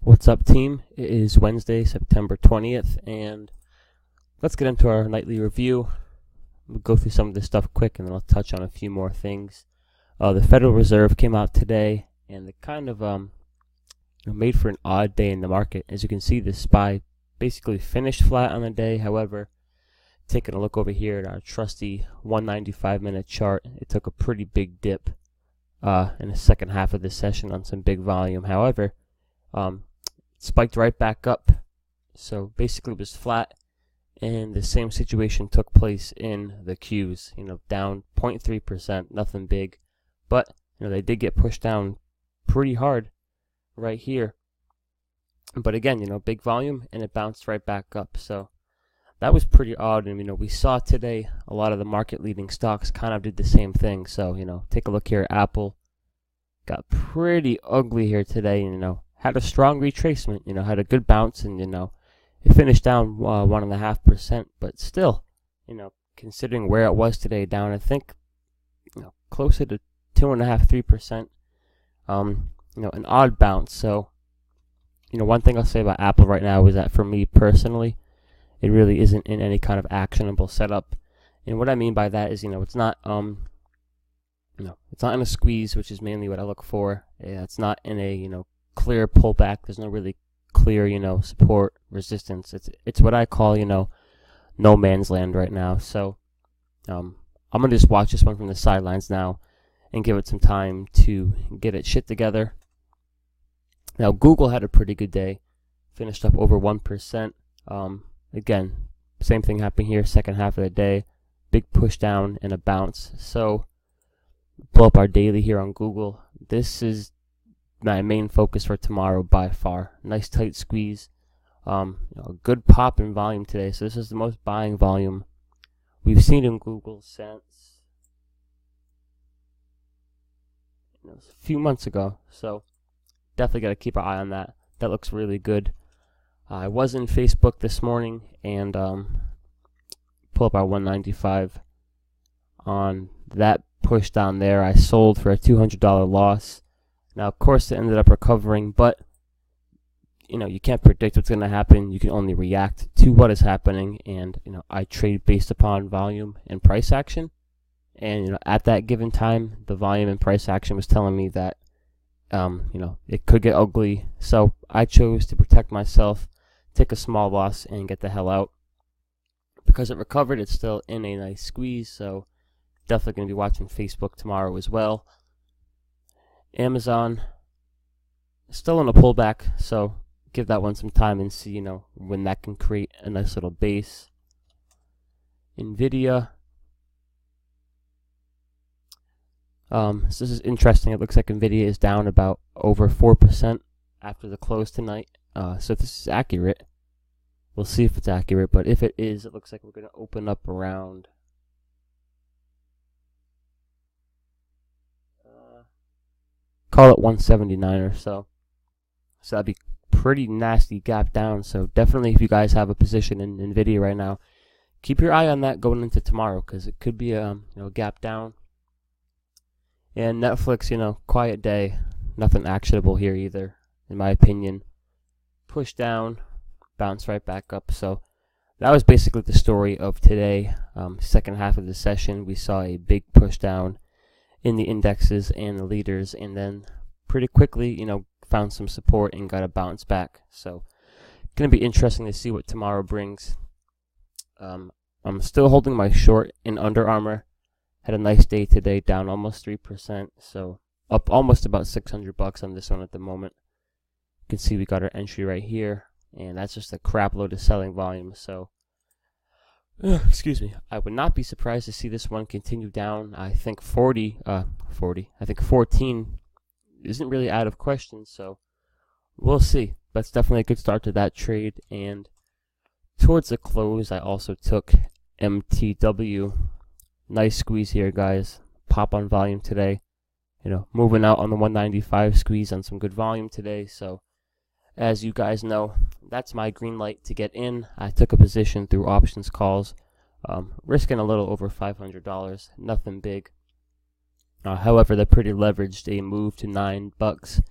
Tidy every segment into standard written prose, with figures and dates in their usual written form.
What's up, team? It is Wednesday, September 20th, and let's get into our nightly review. We'll go through some of this stuff quick, and then I'll touch on a few more things. The Federal Reserve came out today, and it kind of made for an odd day in the market. As you can see, the SPY basically finished flat on the day. However, taking a look over here at our trusty 195-minute chart, it took a pretty big dip in the second half of the session on some big volume. However, spiked right back up, so basically it was flat, and the same situation took place in the Qs, down 0.3%, nothing big, but they did get pushed down pretty hard right here, but again, big volume, and it bounced right back up. So that was pretty odd. And we saw today a lot of the market leading stocks kind of did the same thing. So take a look here at Apple. Got pretty ugly here today, had a strong retracement, had a good bounce, and it finished down 1.5%, but still, considering where it was today, down I think closer to 2.5–3%, an odd bounce. So one thing I'll say about Apple right now is that for me personally, it really isn't in any kind of actionable setup. And what I mean by that is it's not it's not in a squeeze, which is mainly what I look for. It's not in a clear pullback. There's no really clear support, resistance. It's what I call no man's land right now. So I'm gonna just watch this one from the sidelines now and give it some time to get its shit together. Now Google had a pretty good day, finished up over 1%. Again, same thing happened here, second half of the day, big push down and a bounce. So blow up our daily here on Google. This is my main focus for tomorrow by far. Nice tight squeeze, a good pop in volume today. So this is the most buying volume we've seen in Google since a few months ago. So definitely got to keep our eye on that. That looks really good. I was in Facebook this morning and pull up our 195 on that push down there. I sold for a $200 loss. Now, of course, it ended up recovering, but you can't predict what's going to happen. You can only react to what is happening, and I trade based upon volume and price action. And at that given time, the volume and price action was telling me that it could get ugly. So I chose to protect myself, take a small loss, and get the hell out. Because it recovered, it's still in a nice squeeze, so definitely going to be watching Facebook tomorrow as well. Amazon still in a pullback, so give that one some time and see when that can create a nice little base. Nvidia, so this is interesting. It looks like Nvidia is down about over 4% after the close tonight. So if this is accurate, we'll see if it's accurate, but if it is, it looks like we're going to open up around call it 179 or so. So that'd be pretty nasty gap down. So definitely, if you guys have a position in Nvidia right now, keep your eye on that going into tomorrow, because it could be a gap down. And Netflix, quiet day, nothing actionable here either, in my opinion. Push down, bounce right back up. So that was basically the story of today. Second half of the session, we saw a big push down in the indexes and the leaders, and then pretty quickly, found some support and got a bounce back. So going to be interesting to see what tomorrow brings. I'm still holding my short in Under Armour. Had a nice day today, down almost 3%, so up almost about $600 on this one at the moment. You can see we got our entry right here, and that's just a crap load of selling volume. So excuse me, I would not be surprised to see this one continue down. I think 14 isn't really out of question, so we'll see. That's definitely a good start to that trade. And towards the close, I also took MTW. Nice squeeze here, guys. Pop on volume today. Moving out on the 195 squeeze on some good volume today. So as you guys know, that's my green light to get in. I took a position through options calls, risking a little over $500, nothing big. However, they're pretty leveraged. A move to $9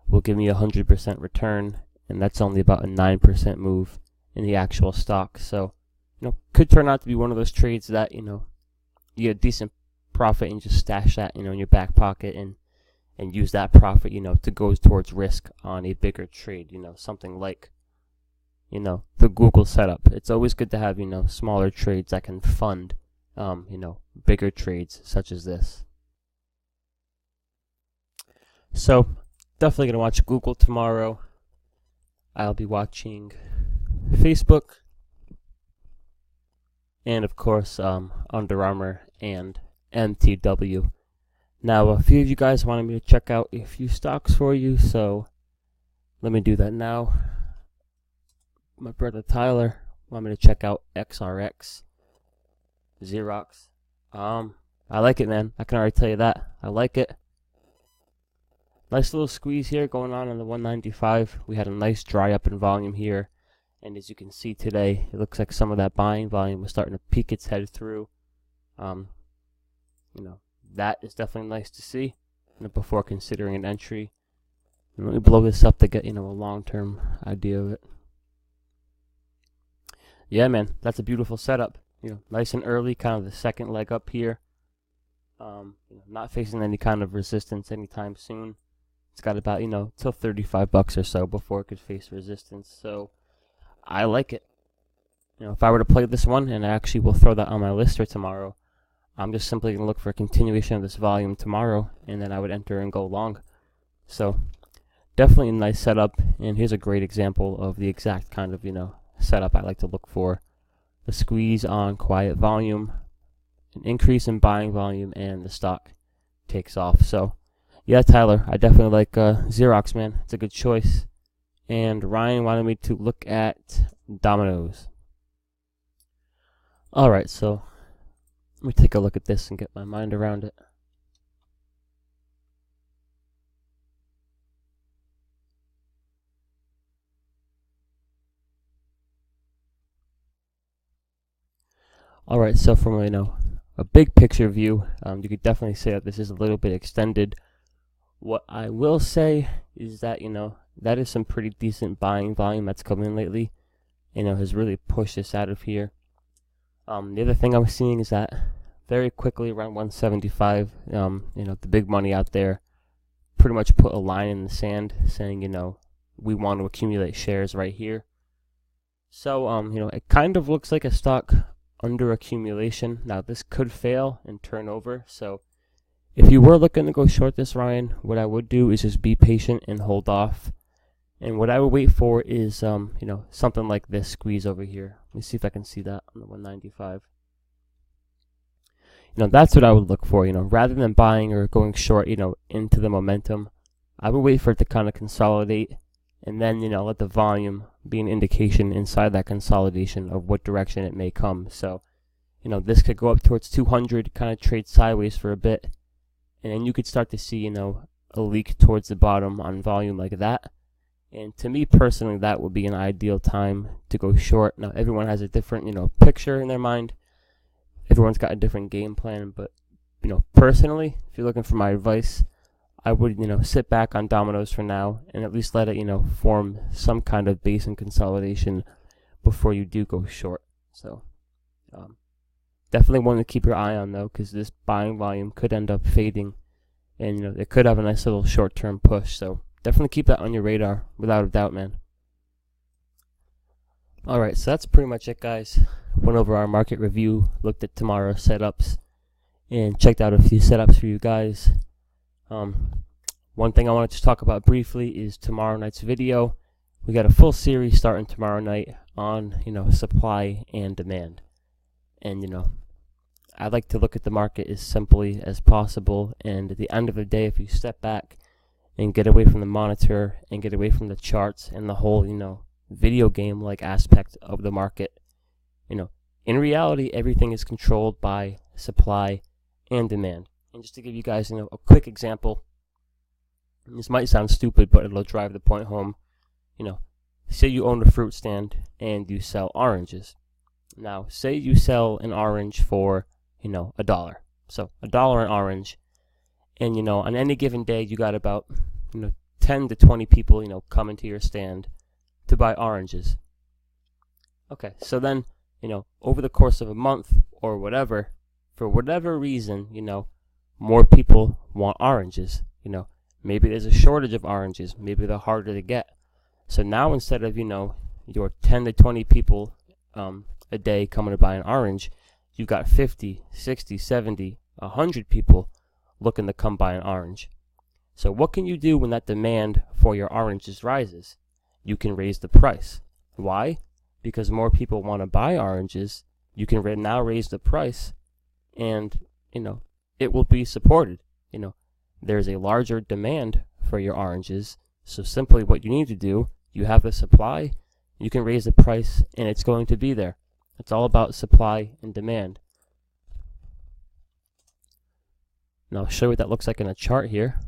will give me a 100% return, and that's only about a 9% move in the actual stock. So, could turn out to be one of those trades that, you get a decent profit and just stash that, in your back pocket and use that profit, to go towards risk on a bigger trade, something like, the Google setup. It's always good to have, smaller trades that can fund, bigger trades such as this. So, definitely going to watch Google tomorrow. I'll be watching Facebook. And of course, Under Armour and MTW. Now, a few of you guys wanted me to check out a few stocks for you, so let me do that now. My brother Tyler wanted me to check out XRX, Xerox. I like it, man. I can already tell you that. I like it. Nice little squeeze here going on the 195. We had a nice dry up in volume here. And as you can see today, it looks like some of that buying volume was starting to peek its head through. That is definitely nice to see before considering an entry. And let me blow this up to get, a long-term idea of it. Yeah, man, that's a beautiful setup. Nice and early, kind of the second leg up here. Not facing any kind of resistance anytime soon. It's got about, till $35 or so before it could face resistance. So I like it. If I were to play this one, and I actually will throw that on my list for tomorrow, I'm just simply going to look for a continuation of this volume tomorrow, and then I would enter and go long. So definitely a nice setup, and here's a great example of the exact kind of, setup I like to look for. The squeeze on quiet volume, an increase in buying volume, and the stock takes off. So yeah, Tyler, I definitely like Xerox, man. It's a good choice. And Ryan wanted me to look at Domino's. Alright, so let me take a look at this and get my mind around it. Alright, so from a big picture view, you could definitely say that this is a little bit extended. What I will say is that, that is some pretty decent buying volume that's come in lately. Has really pushed this out of here. The other thing I'm seeing is that very quickly around 175, the big money out there pretty much put a line in the sand saying, we want to accumulate shares right here. So, it kind of looks like a stock under accumulation. Now, this could fail and turn over. So, if you were looking to go short this, Ryan, what I would do is just be patient and hold off. And what I would wait for is, something like this squeeze over here. Let me see if I can see that on the 195. That's what I would look for, rather than buying or going short, into the momentum. I would wait for it to kind of consolidate and then, let the volume be an indication inside that consolidation of what direction it may come. So, this could go up towards 200, kind of trade sideways for a bit. And then you could start to see, a leak towards the bottom on volume like that. And to me personally, that would be an ideal time to go short. Now, everyone has a different, picture in their mind. Everyone's got a different game plan. But, personally, if you're looking for my advice, I would, sit back on Domino's for now and at least let it, form some kind of base and consolidation before you do go short. So, definitely one to keep your eye on, though, because this buying volume could end up fading. And, it could have a nice little short-term push. So, definitely keep that on your radar, without a doubt, man. Alright, so that's pretty much it, guys. Went over our market review, looked at tomorrow's setups, and checked out a few setups for you guys. One thing I wanted to talk about briefly is tomorrow night's video. We got a full series starting tomorrow night on, supply and demand. And, I like to look at the market as simply as possible, and at the end of the day, if you step back and get away from the monitor and get away from the charts and the whole, video game like aspect of the market, in reality, everything is controlled by supply and demand. And just to give you guys, a quick example, this might sound stupid, but it'll drive the point home. Say you own a fruit stand and you sell oranges. Now, say you sell an orange for, $1. So $1 an orange. And, on any given day, you got about, 10 to 20 people, come into your stand to buy oranges. Okay, so then, over the course of a month or whatever, for whatever reason, more people want oranges. Maybe there's a shortage of oranges. Maybe they're harder to get. So now instead of, your 10 to 20 people a day coming to buy an orange, you've got 50, 60, 70, 100 people looking to come buy an orange. So what can you do when that demand for your oranges rises? You can raise the price. Why? Because more people want to buy oranges. You can now raise the price, and it will be supported. There's a larger demand for your oranges, so simply what you need to do, you have the supply, you can raise the price, and it's going to be there. It's all about supply and demand. Now I'll show you what that looks like in a chart here.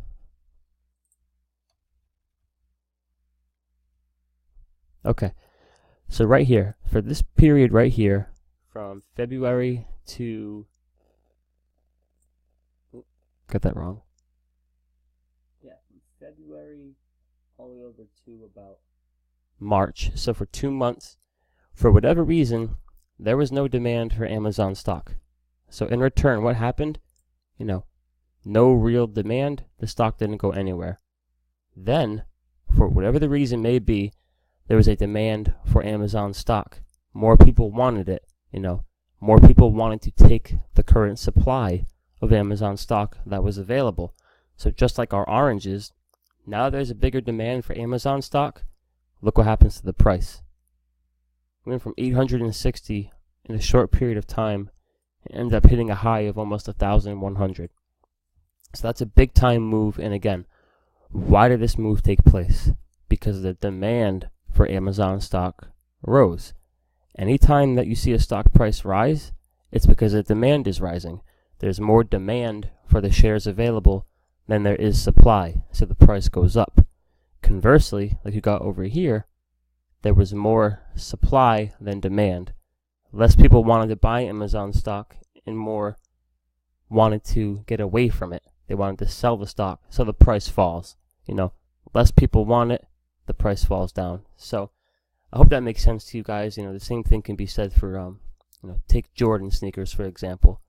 Okay, so right here, for this period right here, from February to, got that wrong. Yeah, from February all the way over to about March. So for 2 months, for whatever reason, there was no demand for Amazon stock. So in return, what happened? No real demand, the stock didn't go anywhere. Then, for whatever the reason may be, there was a demand for Amazon stock. More people wanted it, more people wanted to take the current supply of Amazon stock that was available. So just like our oranges, now there's a bigger demand for Amazon stock. Look what happens to the price. We went from 860 in a short period of time and ended up hitting a high of almost 1,100. So that's a big time move. And again, why did this move take place? Because the demand for Amazon stock rose. Anytime that you see a stock price rise, it's because the demand is rising. There's more demand for the shares available than there is supply, so the price goes up. Conversely, like you got over here, there was more supply than demand. Less people wanted to buy Amazon stock and more wanted to get away from it. They wanted to sell the stock, so the price falls. Less people want it, the price falls down. So I hope that makes sense to you guys. The same thing can be said for, take Jordan sneakers, for example.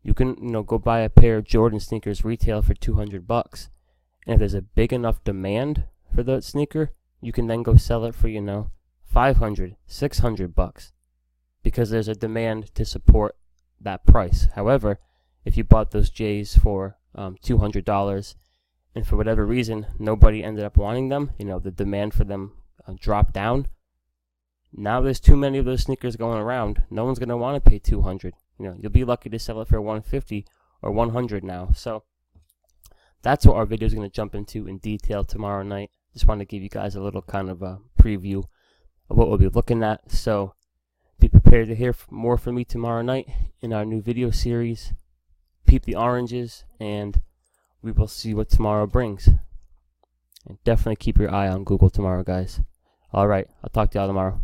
You can, go buy a pair of Jordan sneakers retail for $200. And if there's a big enough demand for the sneaker, you can then go sell it for, $500, $600, because there's a demand to support that price. However, if you bought those J's for $200 and for whatever reason nobody ended up wanting them, the demand for them dropped down, now there's too many of those sneakers going around. No one's going to want to pay $200. You'll be lucky to sell it for $150 or $100 now. So that's what our video is going to jump into in detail tomorrow night. Just want to give you guys a little kind of a preview of what we'll be looking at. So be prepared to hear more from me tomorrow night in our new video series, Peep the Oranges, and we will see what tomorrow brings. And definitely keep your eye on Google tomorrow, guys. All right, I'll talk to y'all tomorrow.